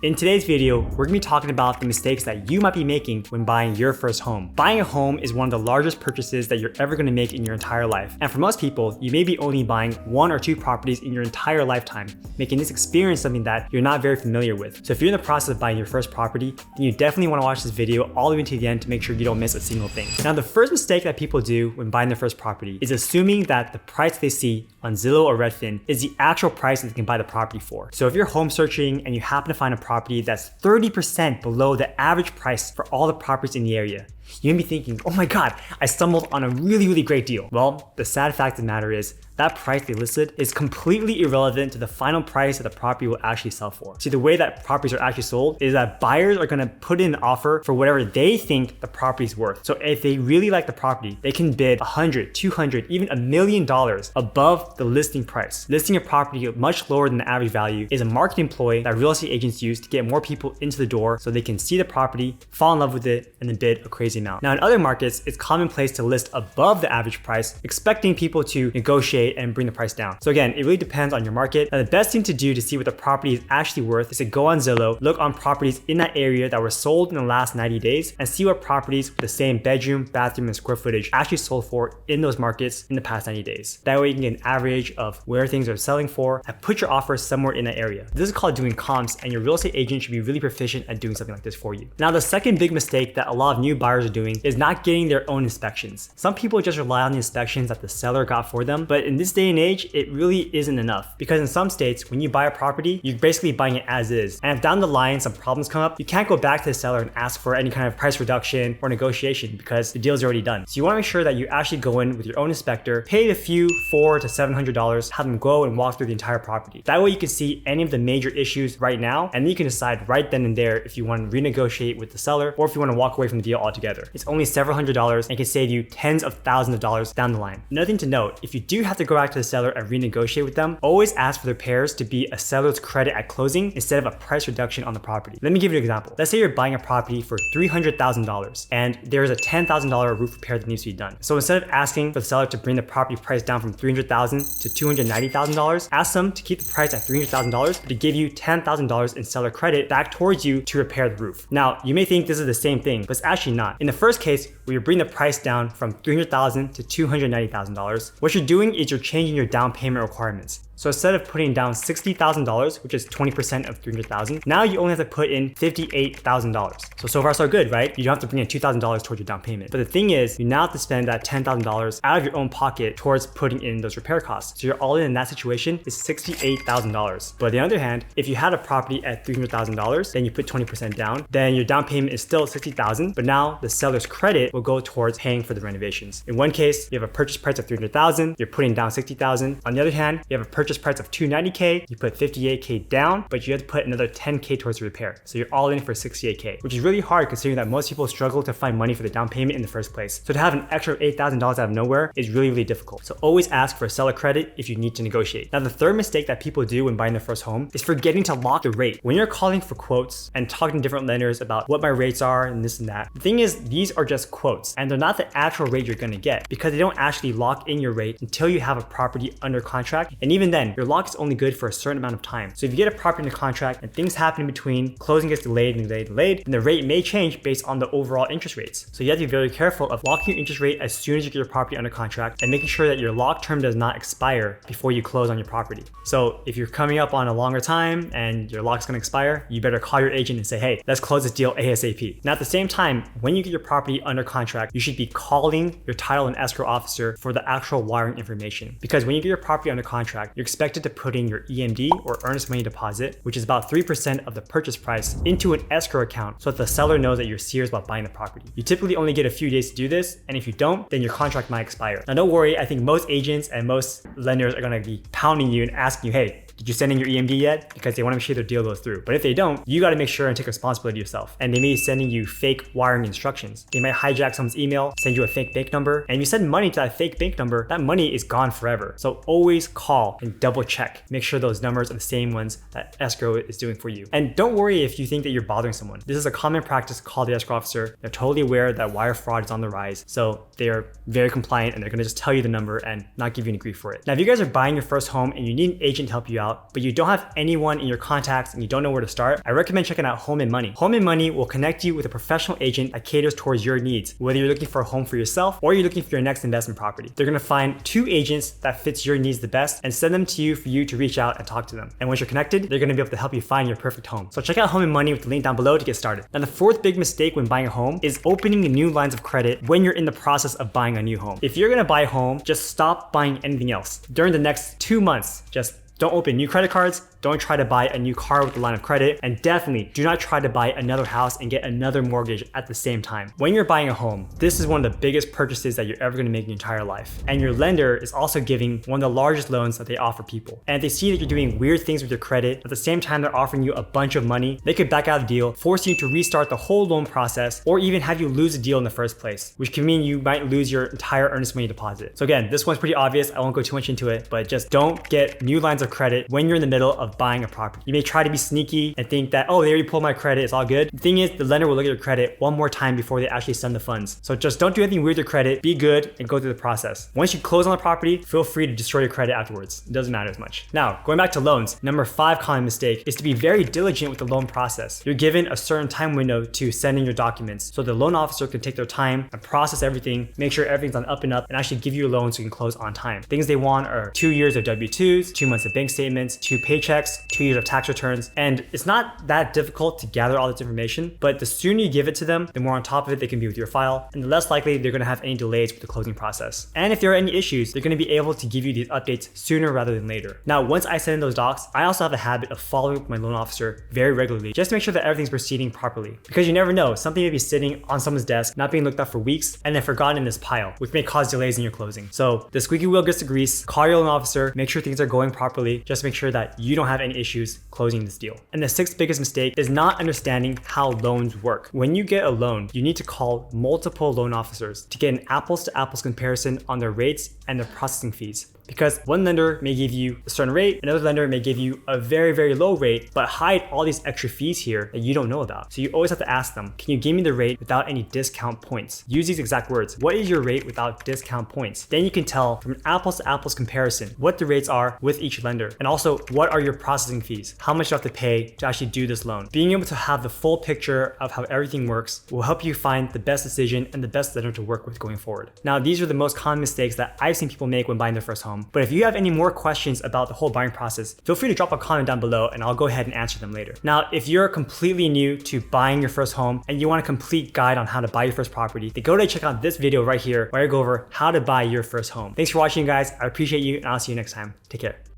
In today's video, we're gonna be talking about the mistakes that you might be making when buying your first home. Buying a home is one of the largest purchases that you're ever gonna make in your entire life. And for most people, you may be only buying 1 or 2 properties in your entire lifetime, making this experience something that you're not very familiar with. So if you're in the process of buying your first property, then you definitely wanna watch this video all the way to the end to make sure you don't miss a single thing. Now, the first mistake that people do when buying their first property is assuming that the price they see on Zillow or Redfin is the actual price that they can buy the property for. So if you're home searching and you happen to find a property that's 30% below the average price for all the properties in the area, you may be thinking, oh my God, I stumbled on a really great deal. Well, the sad fact of the matter is that price they listed is completely irrelevant to the final price that the property will actually sell for. See, the way that properties are actually sold is that buyers are gonna put in an offer for whatever they think the property is worth. So if they really like the property, they can bid $100, $200, even $1 million above the listing price. Listing a property much lower than the average value is a marketing ploy that real estate agents use to get more people into the door so they can see the property, fall in love with it, and then bid a crazy amount. Now, in other markets, it's commonplace to list above the average price, expecting people to negotiate and bring the price down. So again, it really depends on your market. Now, the best thing to do to see what the property is actually worth is to go on Zillow, look on properties in that area that were sold in the last 90 days, and see what properties with the same bedroom, bathroom, and square footage actually sold for in those markets in the past 90 days. That way you can get an average of where things are selling for and put your offer somewhere in that area. This is called doing comps, and your real estate agent should be really proficient at doing something like this for you. Now, the second big mistake that a lot of new buyers are doing is not getting their own inspections. Some people just rely on the inspections that the seller got for them, but in this day and age, it really isn't enough. Because in some states, when you buy a property, you're basically buying it as is. And if down the line some problems come up, you can't go back to the seller and ask for any kind of price reduction or negotiation because the deal's already done. So you wanna make sure that you actually go in with your own inspector, pay a few $400 to $700, have them go and walk through the entire property. That way you can see any of the major issues right now, and then you can decide right then and there if you want to renegotiate with the seller or if you want to walk away from the deal altogether. It's only several $100s and can save you tens of thousands of dollars down the line. Another thing to note, if you do have to go back to the seller and renegotiate with them, always ask for the repairs to be a seller's credit at closing instead of a price reduction on the property. Let me give you an example. Let's say you're buying a property for $300,000 and there's a $10,000 roof repair that needs to be done. So instead of asking for the seller to bring the property price down from $300,000 to $290,000, ask them to keep the price at $300,000 but to give you $10,000 in seller credit back towards you to repair the roof. Now, you may think this is the same thing, but it's actually not. In the first case, where you bring the price down from $300,000 to $290,000, what you're doing is you're changing your down payment requirements. So instead of putting down $60,000, which is 20% of $300,000, now you only have to put in $58,000. So far so good, right? You don't have to bring in $2,000 towards your down payment. But the thing is, you now have to spend that $10,000 out of your own pocket towards putting in those repair costs. So your all in that situation is $68,000. But on the other hand, if you had a property at $300,000, then you put 20% down, then your down payment is still $60,000, but now the seller's credit will go towards paying for the renovations. In one case, you have a purchase price of $300,000, you're putting down $60,000. On the other hand, you have a purchase price of $290K, you put $58K down, but you have to put another $10K towards the repair. So you're all in for $68K, which is really hard considering that most people struggle to find money for the down payment in the first place. So to have an extra $8,000 out of nowhere is really difficult. So always ask for a seller credit if you need to negotiate. Now, the third mistake that people do when buying their first home is forgetting to lock the rate. When you're calling for quotes and talking to different lenders about what my rates are and this and that, the thing is, these are just quotes and they're not the actual rate you're gonna get because they don't actually lock in your rate until you have a property under contract. And even then, your lock is only good for a certain amount of time. So if you get a property under contract and things happen in between, closing gets delayed, then the rate may change based on the overall interest rates. So you have to be very careful of locking your interest rate as soon as you get your property under contract and making sure that your lock term does not expire before you close on your property. So if you're coming up on a longer time and your lock's gonna expire, you better call your agent and say, hey, let's close this deal ASAP. Now, at the same time, when you get your property under contract, you should be calling your title and escrow officer for the actual wiring information. Because when you get your property under contract, you're expected to put in your EMD or earnest money deposit, which is about 3% of the purchase price, into an escrow account so that the seller knows that you're serious about buying the property. You typically only get a few days to do this, and if you don't, then your contract might expire. Now, don't worry, I think most agents and most lenders are gonna be pounding you and asking you, hey, did you send in your EMD yet? Because they want to make sure their deal goes through. But if they don't, you got to make sure and take responsibility yourself. And they may be sending you fake wiring instructions. They might hijack someone's email, send you a fake bank number. And if you send money to that fake bank number, that money is gone forever. So always call and double check. Make sure those numbers are the same ones that escrow is doing for you. And don't worry if you think that you're bothering someone. This is a common practice. Call the escrow officer. They're totally aware that wire fraud is on the rise. So they are very compliant and they're going to just tell you the number and not give you any grief for it. Now, if you guys are buying your first home and you need an agent to help you out, out, but you don't have anyone in your contacts and you don't know where to start, I recommend checking out Home and Money. Home and Money will connect you with a professional agent that caters towards your needs, whether you're looking for a home for yourself or you're looking for your next investment property. They're gonna find 2 agents that fits your needs the best and send them to you for you to reach out and talk to them. And once you're connected, they're gonna be able to help you find your perfect home. So check out Home and Money with the link down below to get started. Now, the 4th big mistake when buying a home is opening new lines of credit when you're in the process of buying a new home. If you're gonna buy a home, just stop buying anything else. During the next 2 months, just don't open new credit cards, don't try to buy a new car with a line of credit, and definitely do not try to buy another house and get another mortgage at the same time. When you're buying a home, this is one of the biggest purchases that you're ever gonna make in your entire life. And your lender is also giving one of the largest loans that they offer people. And if they see that you're doing weird things with your credit, at the same time they're offering you a bunch of money, they could back out of the deal, force you to restart the whole loan process, or even have you lose the deal in the first place, which can mean you might lose your entire earnest money deposit. So again, this one's pretty obvious, I won't go too much into it, but just don't get new lines of credit when you're in the middle of buying a property. You may try to be sneaky and think that, oh, they already pulled my credit, it's all good. The thing is, the lender will look at your credit one more time before they actually send the funds. So just don't do anything weird with your credit, be good, and go through the process. Once you close on the property, feel free to destroy your credit afterwards. It doesn't matter as much. Now, going back to loans, number 5 common mistake is to be very diligent with the loan process. You're given a certain time window to send in your documents, so the loan officer can take their time and process everything, make sure everything's on up and up, and actually give you a loan so you can close on time. Things they want are 2 years of W-2s, 2 months of bank statements, 2 paychecks, 2 years of tax returns, and it's not that difficult to gather all this information, but the sooner you give it to them, the more on top of it they can be with your file, and the less likely they're gonna have any delays with the closing process. And if there are any issues, they're gonna be able to give you these updates sooner rather than later. Now, once I send in those docs, I also have a habit of following up with my loan officer very regularly, just to make sure that everything's proceeding properly. Because you never know, something may be sitting on someone's desk, not being looked at for weeks, and then forgotten in this pile, which may cause delays in your closing. So the squeaky wheel gets the grease, call your loan officer, make sure things are going properly, just make sure that you don't have any issues closing this deal. And the 6th biggest mistake is not understanding how loans work. When you get a loan, you need to call multiple loan officers to get an apples to apples comparison on their rates and their processing fees. Because one lender may give you a certain rate, another lender may give you a very, very low rate, but hide all these extra fees here that you don't know about. So you always have to ask them, can you give me the rate without any discount points? Use these exact words. What is your rate without discount points? Then you can tell from an apples to apples comparison what the rates are with each lender. And also, what are your processing fees? How much you have to pay to actually do this loan? Being able to have the full picture of how everything works will help you find the best decision and the best lender to work with going forward. Now, these are the most common mistakes that I've seen people make when buying their first home. But if you have any more questions about the whole buying process, feel free to drop a comment down below and I'll go ahead and answer them later. Now, if you're completely new to buying your first home and you want a complete guide on how to buy your first property, then go ahead and check out this video right here where I go over how to buy your first home. Thanks for watching, guys. I appreciate you and I'll see you next time. Take care.